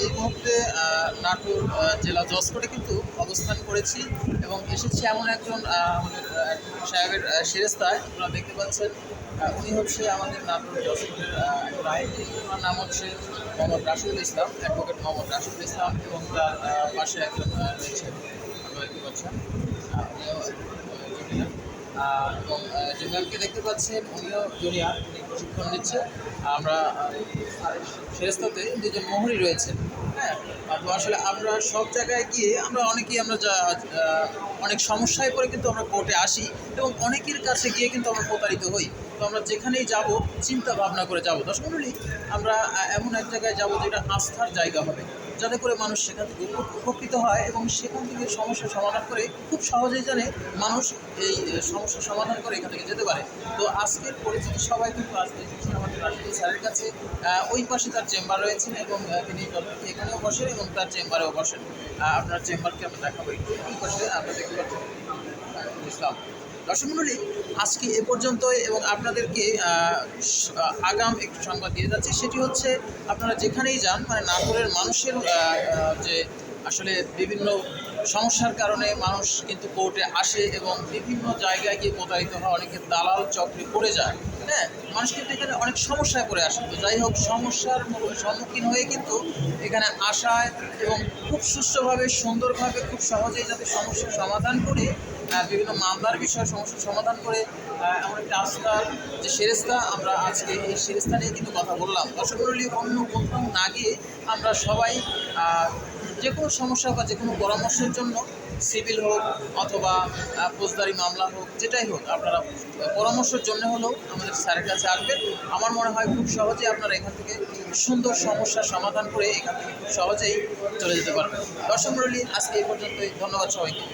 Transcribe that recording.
এই মুহূর্তে নাটোর জেলা জজকোর্টে কিন্তু অবস্থান করেছি এবং এসেছি এমন একজন আমাদের সাহেবের সেরেস্তায়। আপনারা দেখতে পাচ্ছেন উনি হচ্ছে আমাদের নাটোর জজকোর্টের একজন আইনজীবী। ওনার নাম হচ্ছে মোহাম্মদ রাশিদুল ইসলাম, অ্যাডভোকেট মোহাম্মদ রাশিদুল ইসলাম, এবং তার পাশে একজন রয়েছেন, আপনারা দেখতে পাচ্ছেন উনিও জুনিয়র। এবং যে ম্যামকে দেখতে পাচ্ছেন উনিও জুনিয়র, উনি প্রশিক্ষণ নিচ্ছে। আমরা ফেরেস্তাতে দুজন মোহরি রয়েছেন। হ্যাঁ, তো আসলে আমরা সব জায়গায় গিয়ে আমরা অনেকেই আমরা অনেক সমস্যায় পড়ে কিন্তু আমরা কোর্টে আসি এবং অনেকের কাছে গিয়ে কিন্তু আমরা প্রতারিত হই। তো আমরা যেখানেই যাব চিন্তা ভাবনা করে যাব। দর্শক মণ্ডলী, আমরা এমন এক জায়গায় যাব যেটা আস্থার জায়গা হবে, যাতে করে মানুষ সেখান থেকে উপকৃত হয় এবং সেখান থেকে সমস্যার সমাধান করে খুব সহজেই জানে মানুষ এই সমস্যার সমাধান করে এখান থেকে যেতে পারে। তো আজকের পরিচিত সবাই কিন্তু আজকে এসেছেন আমাদের রাশিদুল স্যারের কাছে। ওই পাশে তার চেম্বার রয়েছেন এবং তিনি যথারীতি এখানেও বসেন এবং তার চেম্বারেও বসেন। আপনার চেম্বারকে আমরা দেখাবো একটু। এই পাশে আমরা দেখতে পাচ্ছি ইসলাম। দর্শক মণ্ডলী, আজকে এ পর্যন্তই এবং আপনাদেরকে আগাম একটু সংবাদ দিয়ে যাচ্ছি। সেটি হচ্ছে, আপনারা যেখানেই যান, মানে নাটোরের মানুষের যে আসলে বিভিন্ন সমস্যার কারণে মানুষ কিন্তু কোর্টে আসে এবং বিভিন্ন জায়গায় গিয়ে প্রতারিত হয়, অনেকে দালাল চক্রে পড়ে যায়। হ্যাঁ, মানুষ কিন্তু এখানে অনেক সমস্যায় পড়ে আসে। তো যাই হোক, সমস্যার সম্মুখীন হয়ে কিন্তু এখানে আসায় এবং খুব সুষ্ঠুভাবে সুন্দরভাবে খুব সহজেই যাতে সমস্যার সমাধান করে বিভিন্ন মামলার বিষয়ে সমস্যার সমাধান করে এমন একটা আস্থার যে সেরেস্তা, আমরা আজকে এই সেরেস্তা নিয়ে কিন্তু কথা বললাম। দর্শক মণ্ডলী, অন্য কোথাও না গিয়ে আমরা সবাই যে কোনো সমস্যা বা যে কোনো পরামর্শের জন্য, সিভিল হোক অথবা ফৌজদারি মামলা হোক, যেটাই হোক, আপনারা পরামর্শের জন্য হলেও আমাদের স্যারের কাছে আসবেন। আমার মনে হয় খুব সহজেই আপনারা এখান থেকে সুন্দর সমস্যার সমাধান করে এখান থেকে খুব সহজেই চলে যেতে পারবেন। দর্শক মণ্ডলী, আজকে এই পর্যন্তই। ধন্যবাদ সবাইকে।